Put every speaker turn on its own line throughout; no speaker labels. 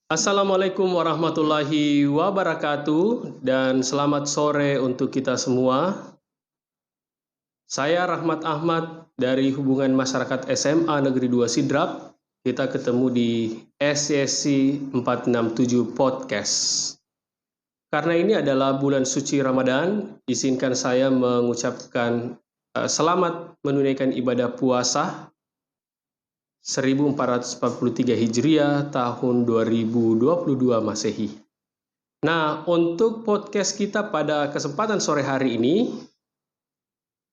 Assalamualaikum warahmatullahi wabarakatuh dan selamat sore untuk kita semua. Saya Rahmat Ahmad dari Hubungan Masyarakat SMA Negeri 2 Sidrap. Kita ketemu di SSC 467 Podcast. Karena ini adalah bulan suci Ramadan, izinkan saya mengucapkan selamat menunaikan ibadah puasa 1443 Hijriah tahun 2022 Masehi. Nah, untuk podcast kita pada kesempatan sore hari ini,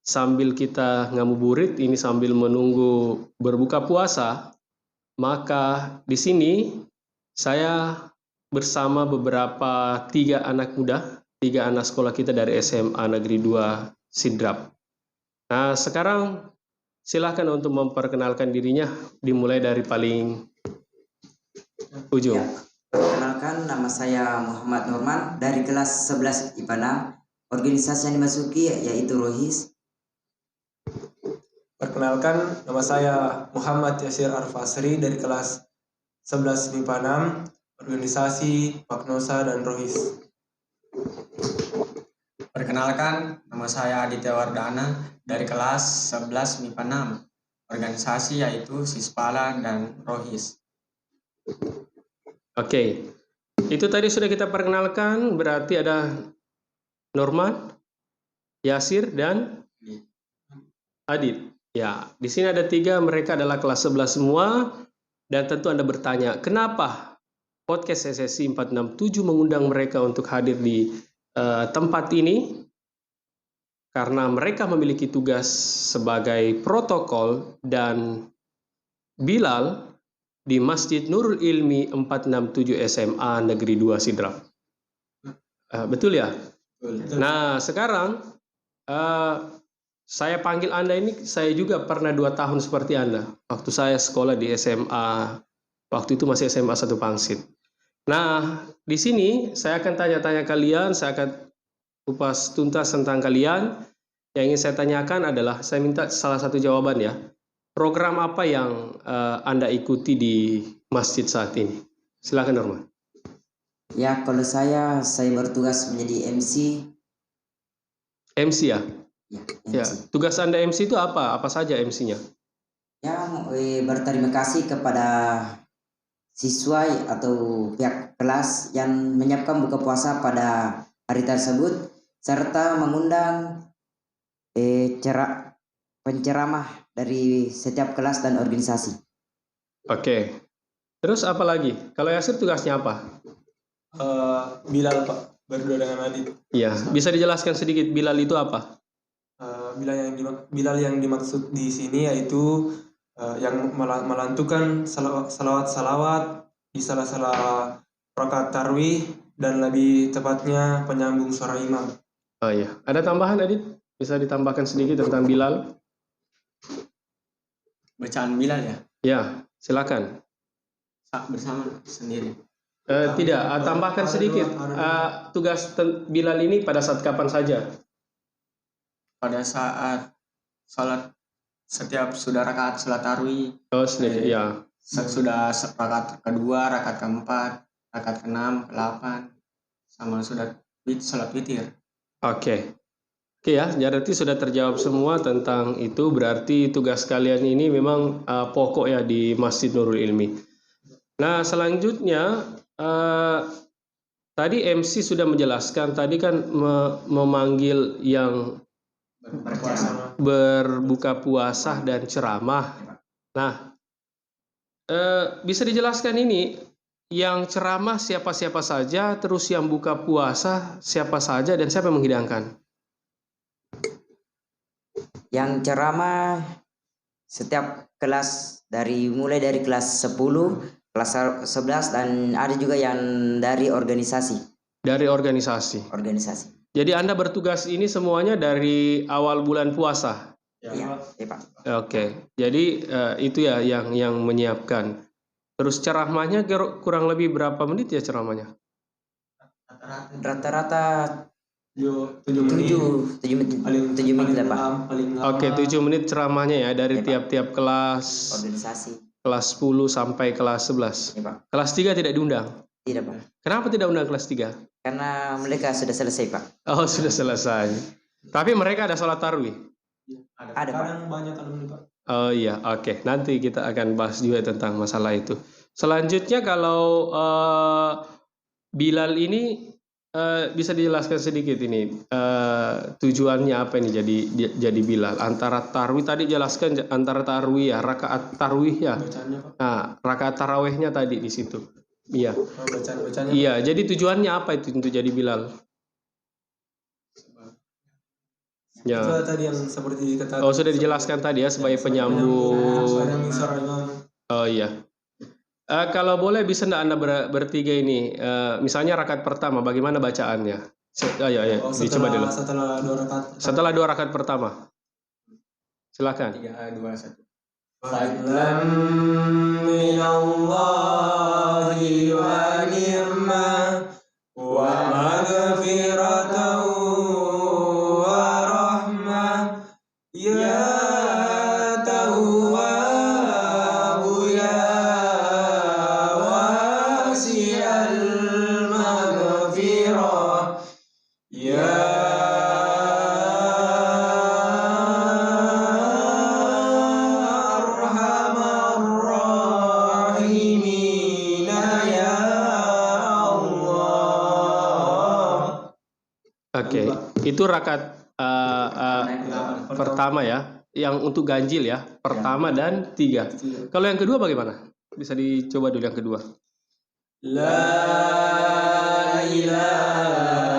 sambil kita ngabuburit, ini sambil menunggu berbuka puasa, maka di sini saya bersama beberapa tiga anak sekolah kita dari SMA Negeri 2 Sidrap. Nah, sekarang silahkan untuk memperkenalkan dirinya, dimulai dari paling ujung.
Ya, perkenalkan, nama saya Muhammad Norman dari kelas 11 IPA 6. Organisasi yang dimasuki yaitu Rohis.
Perkenalkan, nama saya Muhammad Yasir Arfasri dari kelas 11 MIPA 6, organisasi Magnosa dan Rohis.
Perkenalkan, nama saya Aditya Wardana dari kelas 11 MIPA 6, organisasi yaitu Sispala dan Rohis.
Oke, itu tadi sudah kita perkenalkan, berarti ada Norman, Yasir, dan Adit. Ya, di sini ada tiga, mereka adalah kelas 11 semua, dan tentu Anda bertanya, kenapa podcast SSC 467 mengundang mereka untuk hadir di tempat ini? Karena mereka memiliki tugas sebagai protokol dan Bilal di Masjid Nurul Ilmi 467 SMA Negeri 2 Sidrap. Betul ya?
Betul.
Nah, sekarang saya panggil Anda ini, saya juga pernah 2 tahun seperti Anda. Waktu saya sekolah di SMA, waktu itu masih SMA 1 Pangsit. Nah, di sini saya akan tanya-tanya kalian, saya akan kupas tuntas tentang kalian. Yang ingin saya tanyakan adalah, saya minta salah satu jawaban ya. Program apa yang Anda ikuti di masjid saat ini? Silakan Norman.
Ya, kalau saya bertugas menjadi MC.
MC ya?
Ya,
Ya,
MC.
tugas Anda MC itu apa? Apa saja MC-nya?
Ya, berterima kasih kepada siswa atau pihak kelas yang menyiapkan buka puasa pada hari tersebut, serta mengundang penceramah dari setiap kelas dan organisasi.
Oke. Terus apa lagi? Kalau Yasir tugasnya apa?
Bilal, Pak, berdua dengan Adit.
Iya, bisa dijelaskan sedikit Bilal itu apa?
Bilal yang dimaksud di sini yaitu yang melantunkan salawat di salah-salah rakaat tarwih, dan lebih tepatnya penyambung suara imam.
Oh iya, ada tambahan Adit? Bisa ditambahkan sedikit tentang Bilal?
Bacaan Bilal ya?
Ya, silakan.
Bersama sendiri.
Tidak, tambahkan sedikit. Tugas Bilal ini pada saat kapan saja?
Pada saat sholat, setiap sudah rakaat sholat tarwih.
Oh, sedikit, ya.
Sudah rakaat kedua, rakaat keempat, rakaat ke-6, ke-8, sama sudah sholat witir.
Oke ya, berarti sudah terjawab semua tentang itu. Berarti tugas kalian ini memang pokok ya di Masjid Nurul Ilmi. Nah, selanjutnya tadi MC sudah menjelaskan, tadi kan memanggil yang berbuka puasa dan ceramah. Nah, bisa dijelaskan ini, yang ceramah siapa-siapa saja, terus yang buka puasa siapa saja, dan siapa yang menghidangkan?
Yang ceramah setiap kelas, mulai dari kelas 10, kelas 11, dan ada juga yang dari organisasi.
Dari organisasi. Jadi Anda bertugas ini semuanya dari awal bulan puasa?
Ya, Pak.
Oke. Jadi itu ya yang menyiapkan. Terus ceramahnya kurang lebih berapa menit ya ceramahnya?
Rata-rata
7 menit.
7 menit lah, Pak.
Oke, 7 menit ceramahnya ya dari tiap-tiap kelas. kelas 10 sampai kelas 11.
Ya, Pak.
Kelas 3 tidak diundang.
Tidak, Pak.
Kenapa tidak undang kelas 3?
Karena mereka sudah selesai, Pak.
Oh, sudah selesai. Tapi mereka ada sholat tarawih.
Ada, Pak.
Kadang banyak alumni, Pak.
Oh iya, oke. Nanti kita akan bahas juga tentang masalah itu. Selanjutnya kalau Bilal ini bisa dijelaskan sedikit ini tujuannya apa ini jadi Bilal? Antara tarawih tadi jelaskan antara tarawih ya, rakaat tarawih ya.
Bacaannya, Pak.
Nah, rakaat tarawihnya tadi di situ. Iya.
Oh, bacaan-bacaannya.
Iya, jadi tujuannya apa itu untuk jadi Bilal? Ya.
Itu tadi yang seperti dikatakan.
Oh, sudah dijelaskan tadi ya sebagai penyambung.
Kadang suara imam.
Oh iya. Kalau boleh bisa enggak Anda bertiga ini, misalnya rakaat pertama, bagaimana bacaannya? Ayo, dicoba dulu.
Setelah 2 rakaat.
Setelah 2 rakaat pertama. Silakan.
3, 2, 1.
Fadlan minallahi wa ni'mah wa maghfiratan wa rahmah ya tawwabu ya wasi'al maghfirah ya
Oke, itu rakaat pertama ya, yang untuk ganjil ya, pertama dan 3. Kalau yang kedua bagaimana? Bisa dicoba dulu yang kedua.
La ilaha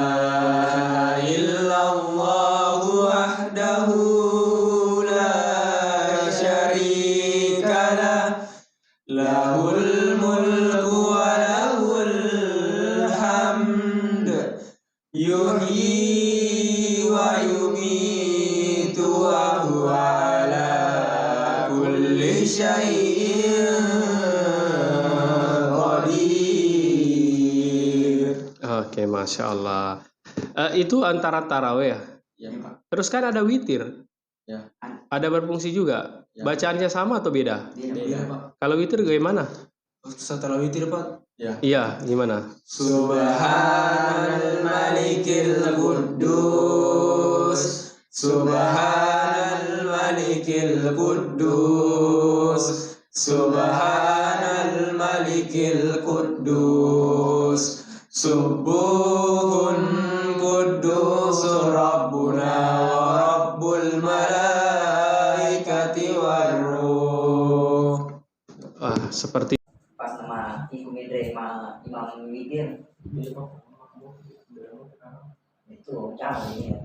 illallah wahdahu la syarika lah lahul mulku wa lahul hamd yuhyi wa yumitu wa huwa ala kulli syai'in qadir.
Oke, Masya Allah. Itu antara tarawih ya.
Ya, Pak.
Terus kan ada witir.
Ya.
Ada berfungsi juga.
Ya.
Bacaannya sama atau beda?
Beda, Pak.
Kalau witir bagaimana?
Setelah witir, Pak.
Ya.
Iya, gimana?
Subhanal malikil quddus Subhanal malikil quddus Subhanal malikil quddus Subuhun quddus Rabbuna wa Rabbul malaikati warruh.
Wah, seperti
Pas nama Ibu Midre Imam Witir itu cara ini ya.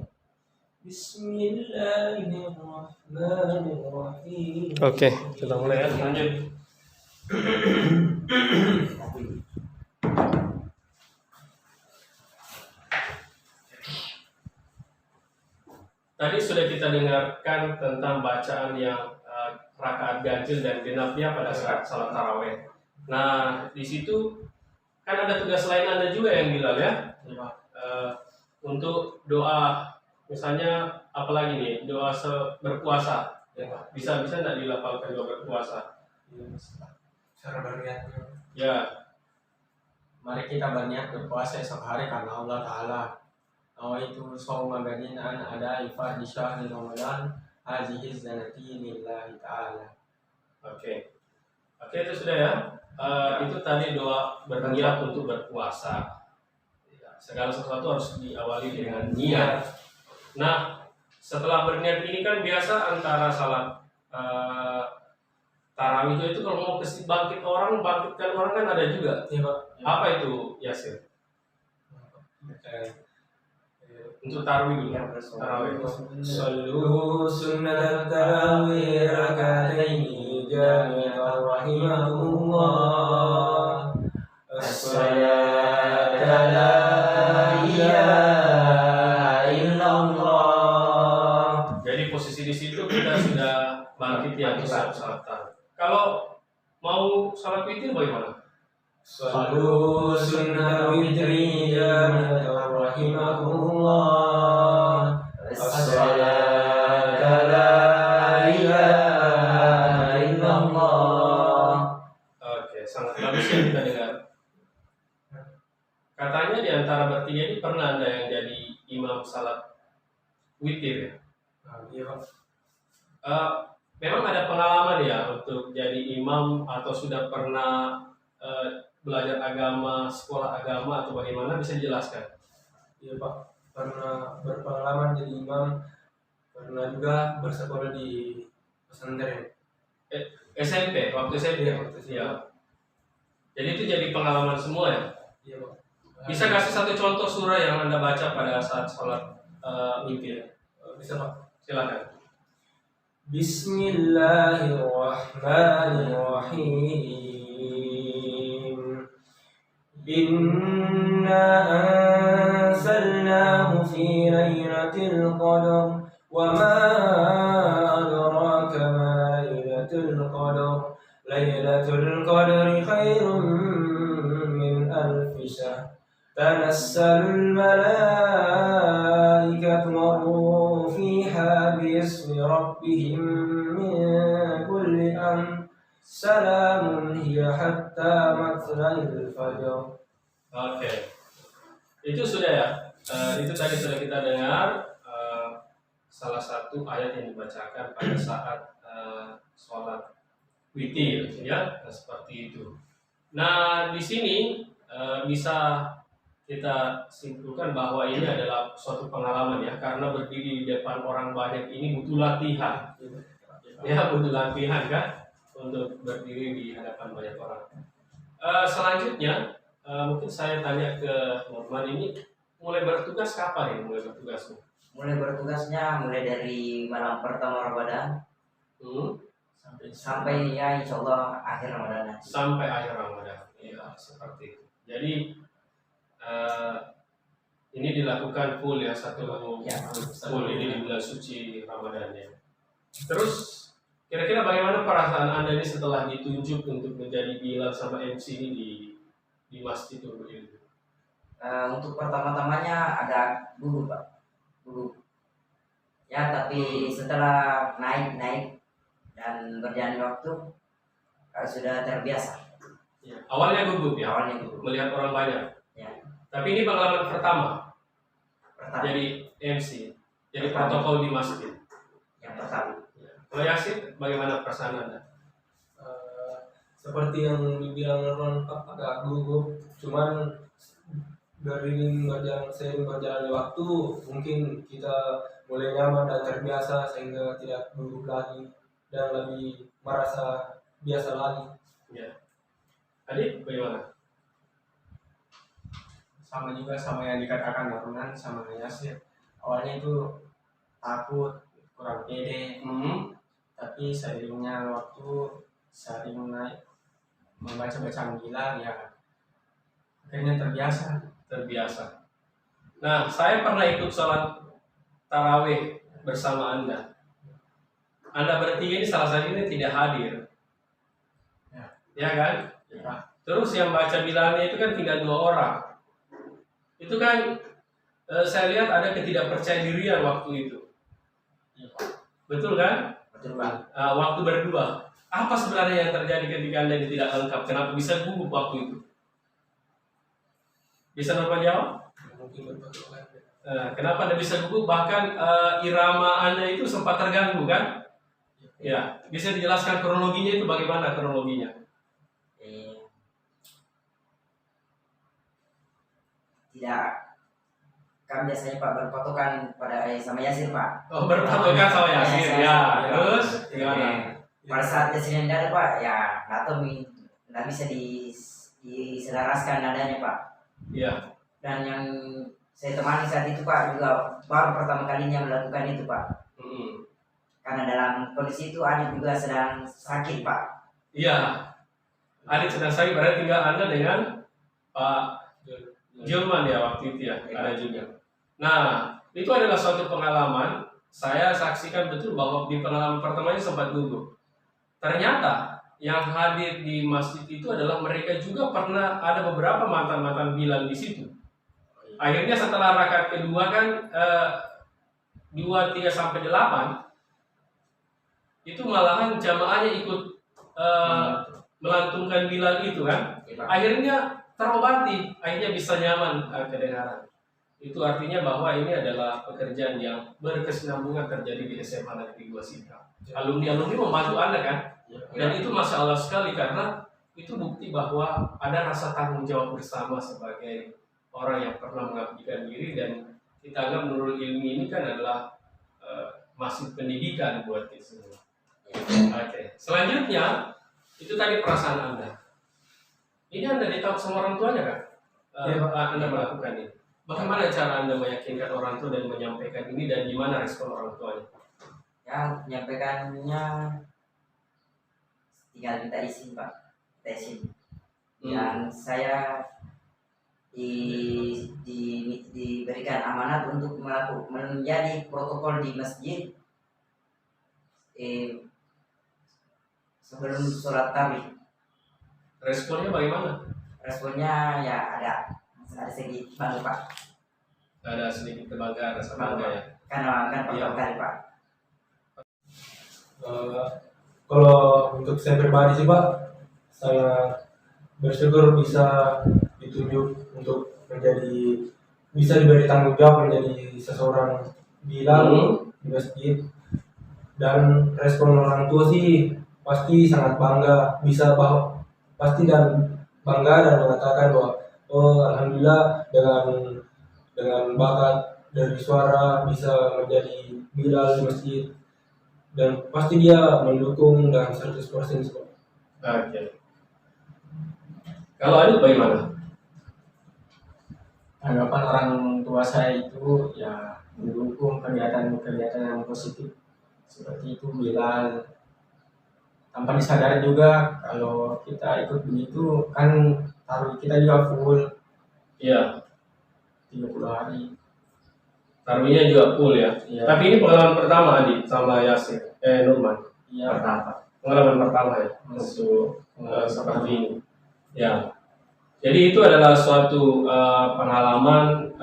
Bismillahirrahmanirrahim.
Oke, kita mulai ya, lanjut. Tadi sudah kita dengarkan tentang bacaan yang rakaat ganjil dan genapnya pada saat salat tarawih. Nah, di situ kan ada tugas lain Anda juga yang Bilal ya. Untuk doa, misalnya apalagi nih, doa berpuasa. Bisa nggak dilafalkan doa berpuasa?
Cara berniatnya.
Ya,
Mari kita berniat berpuasa esok hari karena Allah Ta'ala. Nawaitu shauma ghadin an ada ifad di syahri Ramadan hazihi zanati lillahi ta'ala.
oke, itu sudah ya. Itu tadi doa berniat untuk berpuasa. Ya, segala sesuatu harus diawali dengan niat. Nah, setelah berniat ini kan biasa antara salat tarawih itu kalau mau bangkitkan orang kan ada juga.
Iya, Pak.
Apa itu, Yasir? Untuk tarawih dulu. Tarawih.
Sallu sunnat tarawih rakataini jami'an rahimahumullah. As-salatu la ilaha illallah.
Jadi posisi di situ kita sudah bangkit ya untuk salat tarawih. Kalau mau salat witir bagaimana?
Sallu sunnat witri jami'an rahimahumullah. As-salatu la ilaha illallah.
bagus ya kita dengar. Katanya di antara bertiga ini pernah ada yang jadi imam salat witir ya?
Iya Pak.
Memang ada pengalaman ya untuk jadi imam atau sudah pernah belajar agama, sekolah agama atau bagaimana, bisa dijelaskan?
Iya Pak, pernah berpengalaman jadi imam, pernah juga bersekolah di pesantren.
SMP, waktu SMP.
Iya, waktu SMP.
Ya. Jadi itu jadi pengalaman semua ya?
Iya Pak.
Bisa kasih satu contoh surah yang Anda baca pada saat sholat witir?
Bisa Pak.
Silakan.
Bismillahirrahmanirrahim. Inna anzalnahu fi lailatul qadar wa ma adraka ma lailatul qadar. Lailatul qadri khairum min alfi syahr. Tanazzalul malaikatu war-ruhu fiha bi'izni rabbihim min kulli amr. Salamun hiya hatta matla'il fajr.
Oke. Itu sudah ya. Itu tadi sudah kita dengar salah satu ayat yang dibacakan pada saat sholat witir ya, seperti itu. Nah, di sini bisa kita simpulkan bahwa ini adalah suatu pengalaman ya, karena berdiri di depan orang banyak ini butuh latihan. Ya, butuh latihan kan untuk berdiri di hadapan banyak orang. Selanjutnya mungkin saya tanya ke Norman, ini mulai bertugas kapan ya? Mulai bertugasnya?
Mulai bertugasnya mulai dari malam pertama Ramadan sampai ya insya Allah akhir Ramadan.
Sampai akhir Ramadan. Ya, seperti itu. Jadi ini dilakukan full ya, satu full ini di bulan suci Ramadan ya. Terus kira-kira bagaimana perasaan Anda ini setelah ditunjuk untuk menjadi Bilal sama MC ini di masjid itu?
Untuk pertama-tamanya agak gugup Pak, gugup. Ya tapi setelah naik dan berjalan waktu sudah terbiasa.
Ya. Awalnya gugup ya,
Awalnya gugup.
melihat orang banyak.
Ya.
Tapi ini pengalaman pertama jadi MC, jadi protokol di masjid.
Yang pertama.
Kalau Yasin, bagaimana perasaan Anda?
Seperti yang dibilang Ron, agak gugup, cuman seiring berjalannya waktu mungkin kita mulai nyaman dan terbiasa sehingga tidak gugup lagi dan lebih merasa biasa lagi.
Ya. Adik, bagaimana?
Sama juga sama yang dikatakan Norman sama Yasir. Awalnya itu takut, kurang pede, tapi seiringnya waktu sering naik membaca bacaan Bilal ya akhirnya terbiasa.
Nah, saya pernah ikut sholat tarawih bersama Anda. Anda bertiga ini salah satunya tidak hadir, ya kan?
Ya.
Terus yang baca Bilalnya itu kan tinggal 2 orang. Itu kan saya lihat ada ketidakpercayaan waktu itu.
Ya.
Betul kan?
Betul Pak.
Waktu berdua. Apa sebenarnya yang terjadi ketika Anda ini tidak lengkap? Kenapa bisa gugup waktu itu? Bisa Norman jawab?
Mungkin berbagai
Kenapa Anda bisa gugup? Bahkan irama Anda itu sempat terganggu kan? Ya, bisa dijelaskan kronologinya itu bagaimana kronologinya?
Tidak, kan biasanya Pak berpatokan pada sama Yasir Pak.
Oh, berpatokan sama Yasir, ya. Terus gimana?
Pada saat Yasir yang ada Pak, ya nggak tahu nggak bisa diselaraskan nadanya Pak.
Iya.
Dan yang saya temani saat itu Pak juga baru pertama kalinya melakukan itu Pak. Karena dalam kondisi itu Adit juga sedang sakit Pak.
Iya. Adit sedang sakit, berarti tinggal Anda dengan Pak Julman ya waktu itu ya, ada juga. Nah, itu adalah suatu pengalaman. Saya saksikan betul bahwa di pengalaman pertamanya sempat gugup. Ternyata yang hadir di masjid itu adalah mereka juga pernah ada beberapa mantan-mantan Bilal di situ. Akhirnya setelah rakaat kedua kan 2, 3 sampai 8 itu malahan jamaahnya ikut melantunkan Bilal itu kan, akhirnya terobati, akhirnya bisa nyaman kedengaran. Itu artinya bahwa ini adalah pekerjaan yang berkesinambungan terjadi di SMA Negeri 2 Sika. Alumni-alumni membantu Anda kan, dan itu masya Allah sekali karena itu bukti bahwa ada rasa tanggung jawab bersama sebagai orang yang pernah mengabdikan diri, dan kita anggap Nurul Ilmi ini kan adalah masih pendidikan buat kita semua. Oke. Selanjutnya itu tadi perasaan Anda. Ini Anda ditawar sama orang tuanya kan? Anda melakukan ini. Bagaimana cara Anda meyakinkan orang tua dan menyampaikan ini, dan gimana respon orang tuanya?
Ya, menyampaikannya tinggal minta izin Pak, minta izin. Dan saya diberikan amanat untuk menjadi protokol di masjid sebelum sholat tarawih.
Responnya bagaimana?
Responnya ya ada sedikit bangga Pak,
Ada sedikit kebanggaan, rasa bangga ya.
karena kan
Iya.
pertama kali Pak.
Kalau untuk saya pribadi sih Pak, saya bersyukur bisa ditunjuk untuk bisa diberi tanggung jawab menjadi seseorang Bilal di masjid. Dan respon orang tua sih pasti sangat bangga, pasti dan bangga dan mengatakan bahwa oh alhamdulillah dengan bakat dari suara bisa menjadi Bilal di masjid, dan pasti dia mendukung dan 100% support.
Oke. Kalau Adit bagaimana?
Tanggapan orang tua saya itu ya mendukung kegiatan-kegiatan yang positif seperti itu Bilal, tanpa disadari juga kalau kita ikut begitu kan taruh kita juga full
Iya,
30 hari.
taruhnya juga full ya.
Iya.
Tapi ini pengalaman pertama Adit sama Yasir, Nurman.
Iya.
Pengalaman pertama ya untuk seperti ini. Ya. Jadi itu adalah suatu pengalaman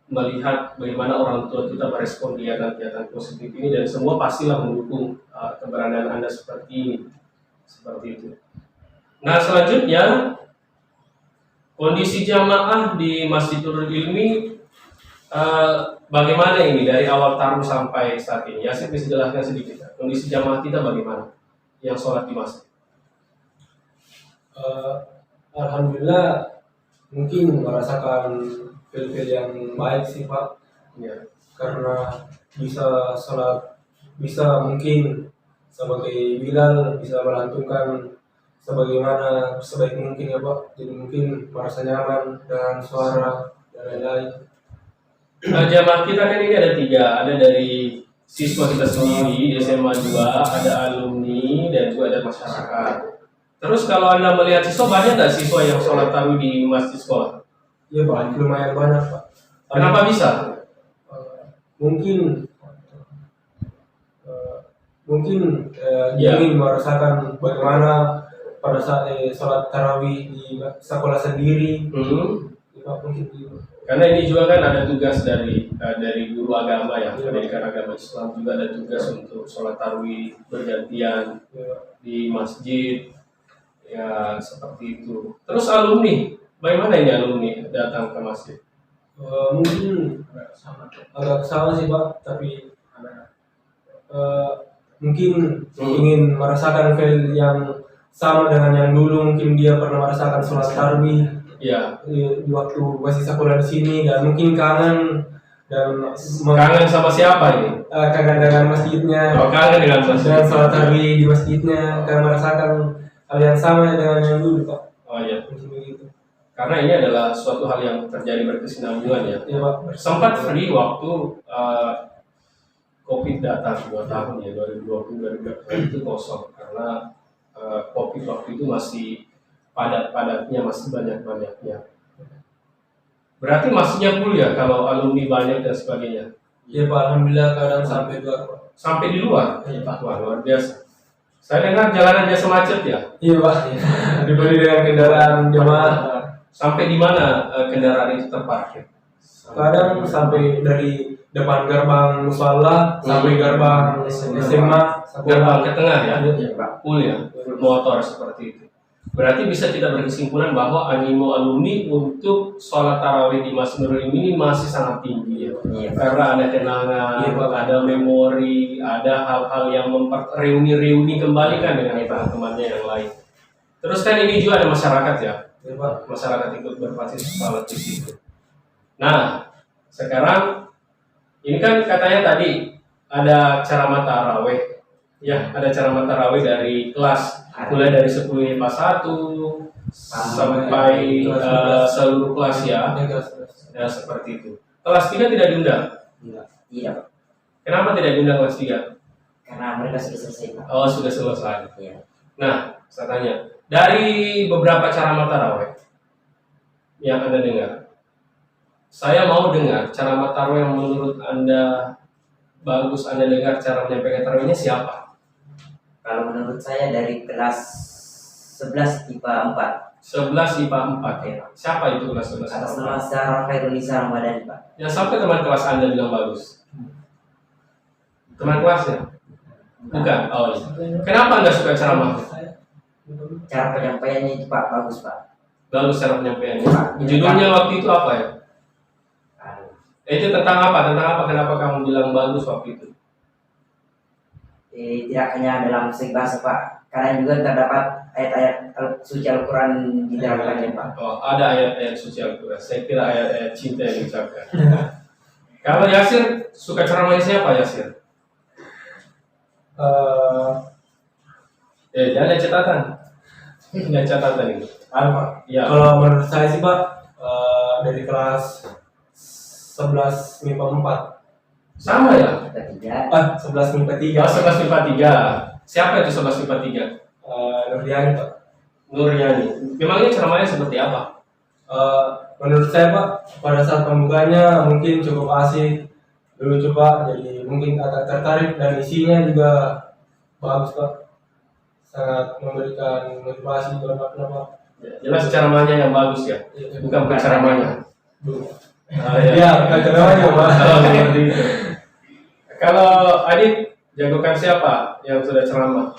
melihat bagaimana orang tua kita merespon kegiatan-kegiatan positif ini, dan semua pastilah mendukung keberadaan Anda seperti ini. Seperti itu. Nah, selanjutnya kondisi jamaah di Masjid Nurul Ilmi bagaimana ini dari awal taruh sampai saat ini? Ya, saya bisa jelaskan sedikit. Kondisi jamaah kita bagaimana yang sholat di masjid?
Alhamdulillah mungkin merasakan feel yang baik sih Pak,
Ya.
karena bisa mungkin sebagai Bilal bisa melantunkan sebagaimana sebaik mungkin ya Pak, jadi mungkin merasa nyaman dengan suara dan lain-lain.
Jamaah kita kan ini ada 3, ada dari siswa kita sendiri di SMA 2, ada alumni, dan juga ada masyarakat. Terus kalau Anda melihat siswa, banyak nggak siswa yang sholat tarawih di masjid sekolah?
Iya Pak, lumayan banyak Pak.
Kenapa bisa?
Mungkin
Ya.
ingin merasakan bagaimana pada saat sholat tarawih di sekolah sendiri. Ya, Pak, mungkin gitu.
Karena ini juga kan ada tugas dari guru agama ya, pendidikan agama Islam juga ada tugas untuk sholat tarawih bergantian
Ya,
di masjid, ya seperti itu. Terus alumni, bagaimana ini alumni datang ke masjid?
mungkin agak sama sih Pak, tapi mungkin ingin merasakan feel yang sama dengan yang dulu. Mungkin dia pernah merasakan sholat tarawih
Ya,
di waktu masih sekolah di sini, dan mungkin kangen dan
kangen sama siapa ini?
kangen dengan masjidnya,
Oh, kangen dengan masjid.
dan sholat tarawih di masjidnya, dan merasakan hal yang sama dengan yang dulu Pak.
Oh ya,
Mungkin begitu.
karena ini adalah suatu hal yang terjadi berkesinambungan ya.
Ya Pak.
Sempat free waktu COVID datang 2 tahun ya, 2020 itu kosong karena COVID waktu itu masih padat-padatnya, masih banyak-banyaknya. Berarti masihnya full ya kalau alumni banyak dan sebagainya.
Ya Pak, alhamdulillah kadang sampai 2 Pak.
Sampai di luar?
Iya, Pak.
Wah, luar biasa. Saya dengar jalanan biasa macet ya.
Iya Pak, dibeli dengan kendaraan jemaah.
Sampai di mana kendaraan itu terparkir?
Kadang sampai depan gerbang musola sampai gerbang SMA,
Gerbang ke tengah ya,
Iya, Pak.
full ya, full motor seperti itu. Berarti bisa kita berkesimpulan bahwa animo alumni untuk sholat tarawih di Masjid Nurul Ilmi ini masih sangat tinggi ya.
Iya.
Karena ada kenangan,
Iya, Pak.
ada memori, ada hal-hal yang reuni kembali kan dengan teman-temannya yang lain. Terus kan ini juga ada masyarakat ya,
Ya, Pak.
masyarakat ikut berpartisipasi di situ. Nah, sekarang ini kan katanya tadi ada ceramah tarawih, ya ada ceramah tarawih dari kelas, mulai dari 10 IPA 1 sampai seluruh kelas ya, ya seperti itu. Kelas 3 tidak diundang.
Iya, Pak.
Kenapa tidak diundang kelas 3?
Karena mereka sudah selesai, Pak.
Oh sudah selesai.
Iya.
Nah, saya tanya, dari beberapa ceramah tarawih yang Anda dengar, saya mau dengar ceramah tarawih yang menurut Anda bagus, Anda dengar cara menyampaikan tarawihnya siapa?
Kalau menurut saya dari kelas 11 IPA 4.
11 IPA 4
Oke, Pak.
Siapa itu kelas 11
Atas
IPA
nama
4?
Sarah Khairunisa Ramadhani, Pak.
Yang sampai teman kelas Anda bilang bagus? Teman kelasnya? Bukan? Oh iya. Kenapa Anda suka ceramah?
Cara penyampaiannya itu, Pak, bagus, Pak.
Bagus cara penyampaiannya.
Pak.
Judulnya waktu itu apa ya?
Anu,
Itu tentang apa? Tentang apa? Kenapa kamu bilang bagus waktu itu?
tidak hanya dalam segi bahasa, Pak. Karena juga terdapat ayat-ayat suci Al-Quran di dalamnya, Pak.
Oh, ada ayat-ayat suci Al-Quran. Saya kira ayat-ayat cinta yang diucapkan. Kalau Yasir, suka ceramahnya siapa Yasir? Jangan ada catatan. Jangan catatan ini.
Pak.
Ya.
Kalau menurut saya sih, Pak, dari kelas 11 MIPA 4.
Sama ya?
Ketiga,
11 MIPA 3.
Oh, 11 MIPA 3. Siapa itu 11 MIPA 3?
Nurdiani, Pak.
Nuryani. Memangnya ceramahnya seperti apa?
Menurut saya, Pak, pada saat pembukanya mungkin cukup asik, lucu, Pak, jadi mungkin agak tertarik, dan isinya juga bagus, Pak, sangat memberikan motivasi buat Pak.
Jelas ceramahnya yang bagus ya, bukan ceramahnya.
Ya, bukan ceramahnya, Pak.
Oh, seperti itu. Kalau Adit, jagokan siapa yang sudah ceramah?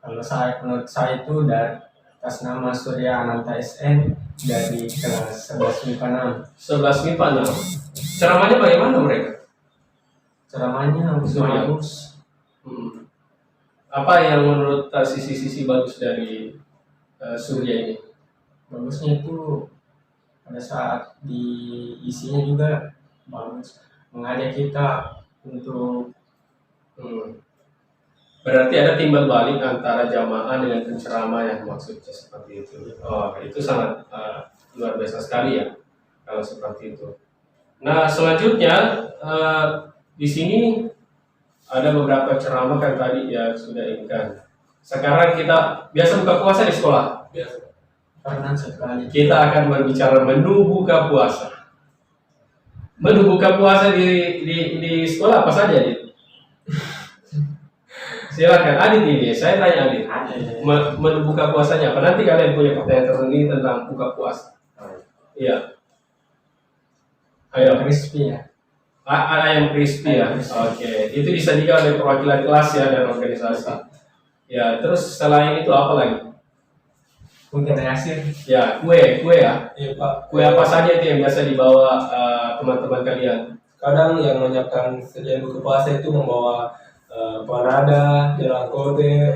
Kalau saya, menurut saya itu dari atas nama Surya Ananta SN dari kelas 11 MIPA
11 MIPA 6. Ceramahnya bagaimana mereka?
6. Ceramahnya
Surya.
bagus.
Apa yang menurut sisi-sisi bagus dari Surya ini?
Bagusnya itu pada saat di isinya juga bagus, mengajak kita untuk
Berarti ada timbal balik antara jamaah dengan penceramah yang maksudnya seperti itu. Oh, itu sangat luar biasa sekali ya kalau seperti itu. Nah, selanjutnya di sini ada beberapa ceramah kan tadi ya sudah ingat. Sekarang kita biasa buka puasa di sekolah.
pernah sekali
Kita akan berbicara menu buka puasa. Menu buka puasa di sekolah apa saja, Adit? Silakan Adit ini, saya tanya Adit. Menu buka puasanya apa? Nanti kalian punya pertanyaan tersendiri tentang buka puasa. Iya. Ayo.
crispy ya.
Ayam crispy ya. Oke. Itu disajikan oleh perwakilan kelas ya dan organisasi. Ya, terus selain itu apa lagi?
Mungkin Yasir.
Ya, kue ya.
Iya, Pak.
Kue apa saja itu yang biasa dibawa teman-teman kalian?
Kadang yang menyiapkan sajian buka puasa itu membawa panada, jalan kote,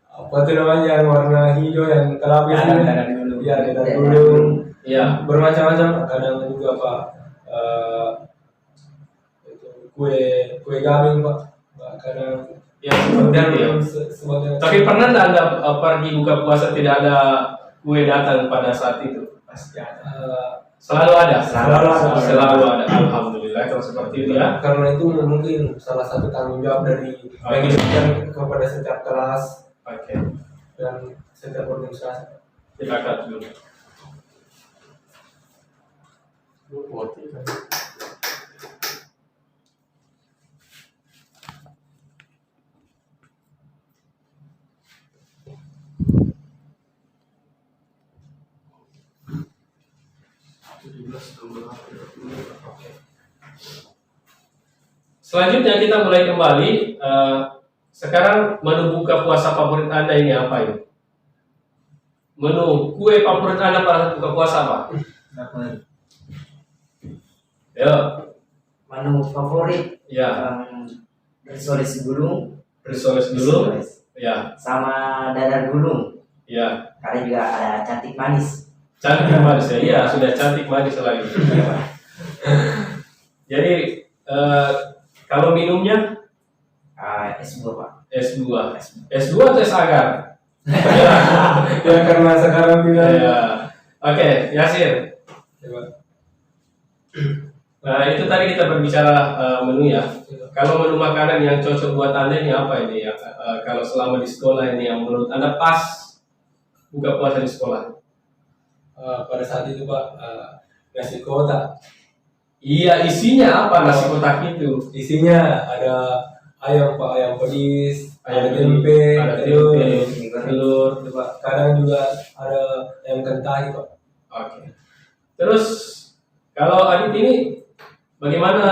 apa itu namanya yang warna hijau yang kelapis ini?
Dadar dulu.
Iya, dadar gulung.
Iya.
Bermacam-macam. Kadang juga, Pak, itu kue gabing, Pak. Kadang
Ya, seperti
dan
itu ya.
sebagai.
Tapi pernah nggak Anda pergi buka puasa tidak ada kue datang pada saat itu?
Pasti ada.
Selalu ada.
Selalu ada.
Selalu ada. Alhamdulillah kalau seperti itu ya.
Karena itu mungkin salah satu tanggung jawab dari yang diberikan kepada setiap kelas
Oke.
dan setiap organisasi.
Kita angkat dulu. Selanjutnya kita mulai kembali. Sekarang menu buka puasa favorit Anda ini apa ini? Menu kue favorit Anda pada buka puasa apa? Ya,
Menu favorit
ya.
risoles gulung,
Risoles dulu.
risoles.
Ya,
Sama dadar gulung.
ya.
Karena juga ada cantik manis.
Cantik manis ya. Iya, sudah cantik manis lagi. Jadi kalau minumnya
Es buah, Pak.
es buah. Es buah atau es agar?
Ya karena sekarang pindah.
Ya. Oke, Yasir.
Coba.
Nah, itu tadi kita berbicara menu ya. Kalau menu makanan yang cocok buat Anda ini apa ini ya? Kalau selama di sekolah ini yang menurut Anda pas buka puasa di sekolah?
Pada saat itu Pak, nasi kotak.
Iya, isinya apa nasi kotak itu?
Isinya ada ayam Pak, ayam pedis,
Ayam
ada tempe,
ada
telur.
tempe, telur.
Itu, Pak. Kadang juga ada ayam kentang Pak.
Oke. Terus kalau Adit ini bagaimana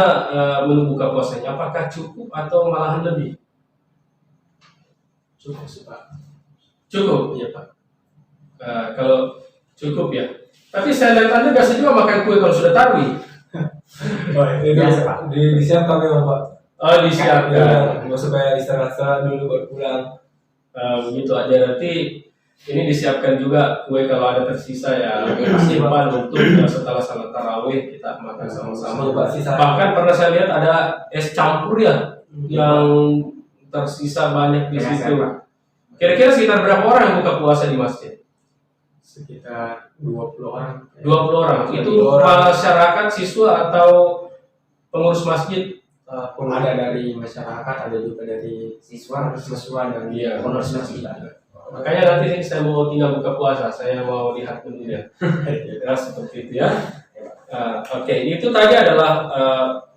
menu buka puasanya? Apakah cukup atau malahan lebih?
Cukup sih Pak.
Cukup, iya Pak. Kalau cukup ya. Tapi saya lihat Anda biasa juga makan kue kalau sudah tarwi.
Itu
Biasa, Pak.
disiapkan memang Pak.
Oh, disiapkan.
Ya, supaya istirahat dulu baru pulang.
Begitu aja. Nanti ini disiapkan juga kue kalau ada tersisa ya.
Iya,
Simpan untuk setelah salat tarawih kita makan sama-sama.
Iya, Pak, sisa.
Bahkan pernah saya lihat ada es campur ya yang tersisa banyak di
Biasa,
situ.
Pak.
Kira-kira sekitar berapa orang yang buka puasa di masjid?
Sekitar 20 orang.
20 orang. Itu
20 orang.
masyarakat, siswa atau pengurus masjid?
Ada dari masyarakat, ada juga dari
Siswa,
siswa dan
Iya.
pengurus masjid.
Makanya nanti saya mau tinggal buka puasa, saya mau lihat menunya. Ya, seperti itu ya. Oke, itu tadi adalah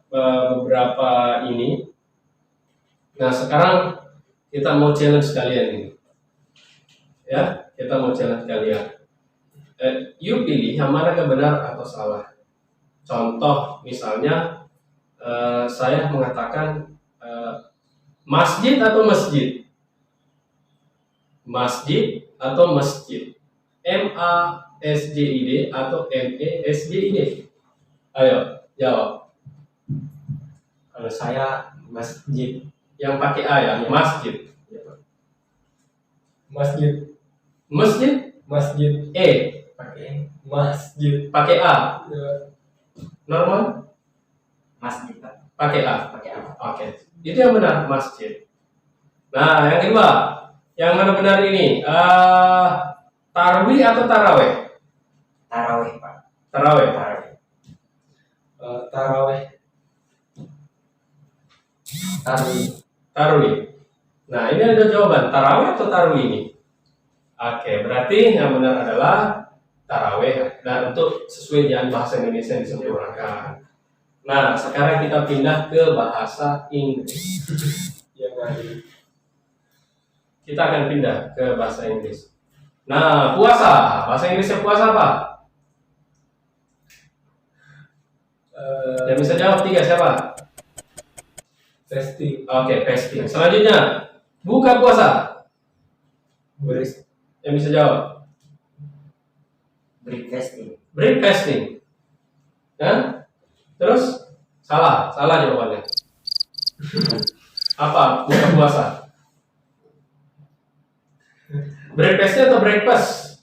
beberapa ini. Nah, sekarang kita mau challenge kalian ini. Ya, kita mau challenge kalian. You pilih yang mana yang benar atau salah. Contoh, misalnya saya mengatakan masjid atau masjid. Masjid atau masjid. MASJID atau MESJID. Ayo, jawab.
kalau saya masjid.
Yang pakai A ya, masjid.
Masjid,
Masjid
masjid,
E
Pakai
masjid.
pakai A.
Ya.
Normal
Masjid, Pak.
pakai A.
Pakai apa?
Oke. Itu yang benar, masjid. Nah, yang kedua, yang mana benar ini? Tarwi atau taraweh?
Tarawih, Pak.
Taraweh.
Tarawih.
Taraweh.
tarwi.
Tarwi. Nah, ini ada jawaban, taraweh atau tarwi ini? Oke, berarti yang benar adalah taraweh. Dan untuk sesuai dengan bahasa Indonesia yang disempurnakan. Nah, sekarang kita pindah ke bahasa Inggris.
Yang tadi.
Kita akan pindah ke bahasa Inggris. Nah, puasa. Bahasa Inggrisnya puasa apa? Yang bisa jawab 3 siapa?
Fasting.
Oke, fasting. Selanjutnya, buka puasa.
Beres.
Yang bisa jawab?
Breakfasting.
Breakfasting. Ya? Terus? Salah jawabannya. Apa? Buka puasa. Breakfast atau breakfast?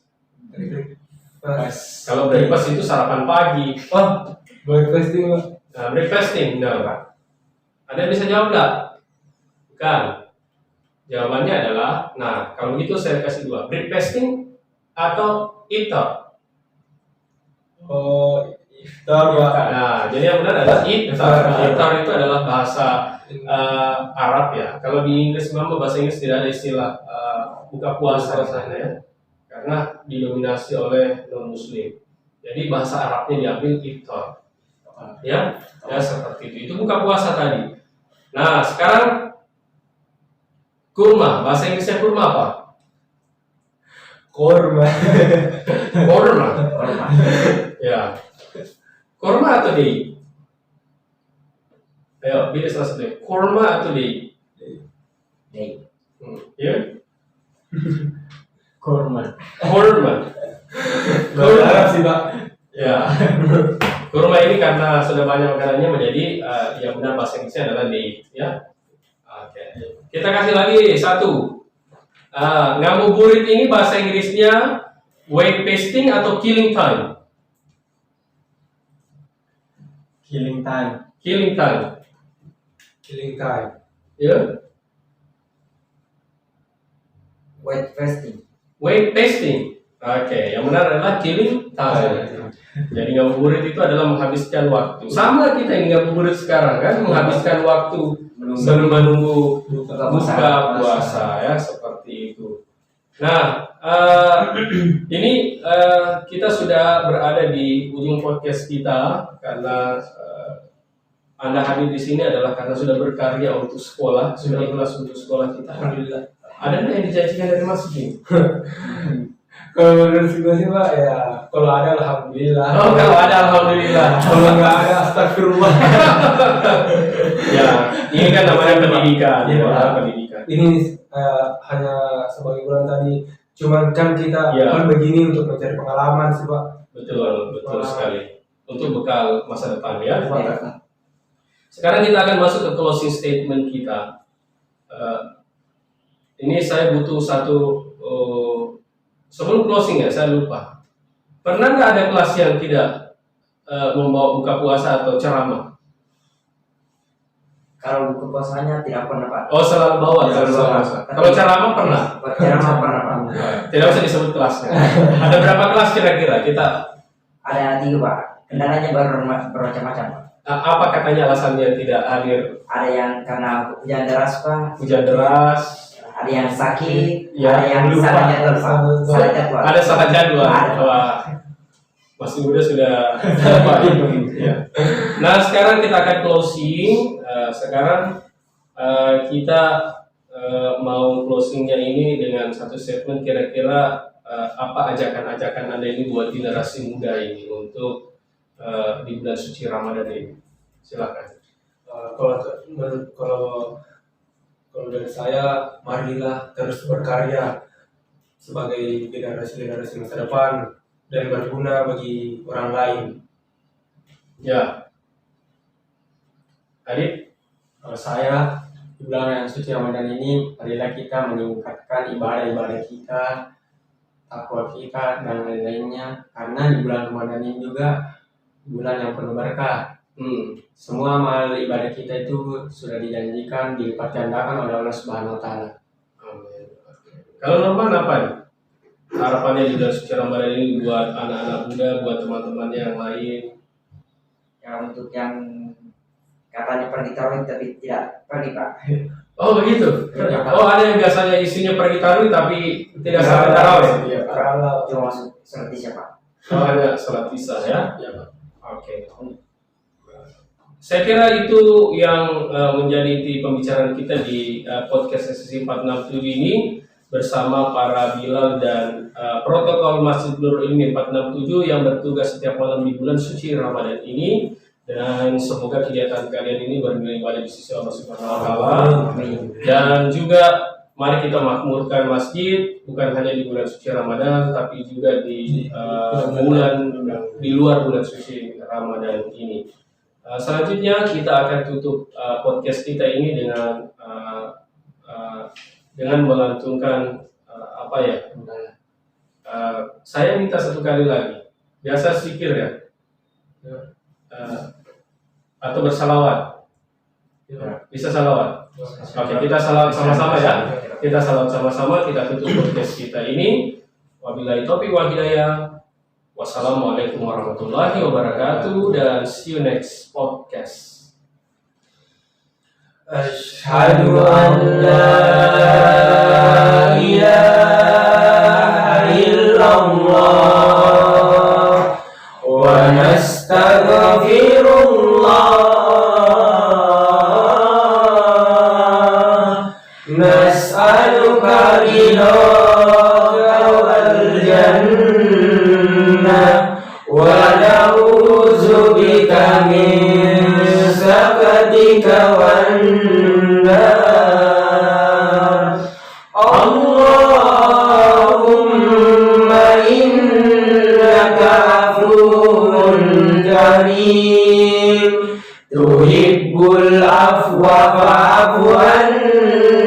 Pas.
Kalau breakfast itu sarapan pagi.
Oh, breakfasting Pak.
Nah, breakfasting, benar. Ada yang bisa jawab nggak? Bukan. Jawabannya adalah, nah kalau gitu saya kasih 2. Breakfasting atau iftar.
Oh, iftar Pak.
Nah, jadi yang benar adalah iftar. Iftar itu adalah bahasa Arab ya. Kalau di Inggris memang bahasa Inggris tidak ada istilah buka puasa di sana ya. Karena didominasi oleh non-muslim. Jadi bahasa Arabnya diambil iftar. Ya, seperti itu. Itu buka puasa tadi. Nah, sekarang kurma. Bahasa Inggrisnya kurma apa?
Korma.
Kurma.
Korma.
Ya. Kurma atau date? Ayo, pilih salah satu. Kurma atau day?
Day.
Ya?
Kurma.
Kurma.
Bahasa Arab sih Pak.
Ya. Kurma ini karena sudah banyak makanannya menjadi yang benar bahasa Inggrisnya adalah day. Ya. Oke. Kita kasih lagi satu. Ngabuburit ini bahasa Inggrisnya weight pasting atau killing time?
Killing time.
Killing time.
Killing time.
Ya.
Weight fasting.
Weight pasting. Oke, yang benar adalah killing time. Jadi ngabuburit itu adalah menghabiskan waktu. Sama kita ini ngabuburit sekarang kan, menghabiskan waktu sebelum menunggu buka puasa ya, seperti itu. Nah, ini kita sudah berada di ujung podcast kita karena Anda hadir di sini adalah karena sudah berkarya untuk sekolah, sudah ikhlas untuk sekolah kita.
Alhamdulillah.
Ada nggak yang dijanjikan dari Mas Uki?
Kalau menurut gue sih Pak, ya kalau ada alhamdulillah.
Oh, kalau ada alhamdulillah.
Kalau nggak ada astagfirullah.
Ya, ini kan namanya pendidikan.
Iya,
Ya,
Pak.
pendidikan.
Ini hanya sebagai bulan tadi. Cuman kan kita
Ya.
kan begini untuk mencari pengalaman sih Pak.
Betul, betul sekali. Untuk bekal masa depan ya.
Ya.
Sekarang kita akan masuk ke closing statement kita. Ini saya butuh satu. Sebelum closing ya, saya lupa. Pernah nggak ada kelas yang tidak membawa buka puasa atau ceramah?
Kalau buka puasanya tidak pernah Pak.
Oh, selalu bawa.
Selalu
selalu
bawa.
puasa. Kalau ceramah pernah?
Ceramah pernah Pak.
Tidak usah disebut kelasnya. Ada berapa kelas kira-kira? Kita
Ada 3 Pak. Kendalanya bermacam-macam Pak.
apa katanya alasannya tidak hadir?
Ada yang karena hujan deras Pak.
Hujan deras,
Ada yang sakit.
Ya,
ada yang
lupa.
salah jadwal Pak. Salah jadwal.
ada salah jadwal.
Ada.
Wah, masih muda sudah lupa ya. Nah, sekarang kita akan closing. Sekarang kita mau closingnya ini dengan satu statement kira-kira apa ajakan-ajakan Anda ini buat generasi muda ini untuk di bulan suci Ramadan ini. Silakan.
Kalau dari saya, marilah terus berkarya sebagai generasi masa depan dan berguna bagi orang lain.
Ya. Adit?
Kalau saya di bulan yang suci Ramadan ini, marilah kita meningkatkan ibadah-ibadah kita, takwa kita dan lain-lainnya. Karena di bulan Ramadan ini juga bulan yang penuh berkah. Semua amal ibadah kita itu sudah dijanjikan dilipat gandakan oleh Allah Subhanahu wa taala.
Amin. Kalau Norman apa nih? Harapannya di bulan suci Ramadan ini buat anak-anak muda, buat teman-teman yang lain.
Ya untuk yang katanya pergi tarawih tapi tidak pergi Pak.
Oh begitu? Oh ada yang biasanya isinya pergi tarawih tapi tidak sampai tarawih?
Iya, Pak.
Cuma masuk seperti siapa?
Oh hanya sholat isya ya? Ya Pak. Oke. Saya kira itu yang menjadi inti pembicaraan kita di podcast sesi 467 ini bersama para Bilal dan protokol Masjid Nurul Ilmi 467 yang bertugas setiap malam di bulan suci Ramadan ini, dan semoga kegiatan kalian ini bernilai pada di sisi Allah Subhanahu wa taala. Dan juga mari kita makmurkan masjid bukan hanya di bulan suci Ramadan tapi juga di bulan di luar bulan suci Ramadan ini. Selanjutnya kita akan tutup podcast kita ini dengan melantungkan apa ya? Saya minta satu kali lagi. Biasa zikir ya? Atau bersalawat? Bisa salawat? Oke, kita salawat sama-sama ya. Kita salawat sama-sama. Kita tutup podcast kita ini. Wabillahi taufiq wal hidayah. Wassalamualaikum warahmatullahi wabarakatuh, dan see you next podcast.
Asyhadu an la ilaha illallah wa nastaghfirullah nas'aluka ridhaka wal jannah wa na'udzubika min sakatika
innaka afuwun karim tuhibbul afwa fa'fu anna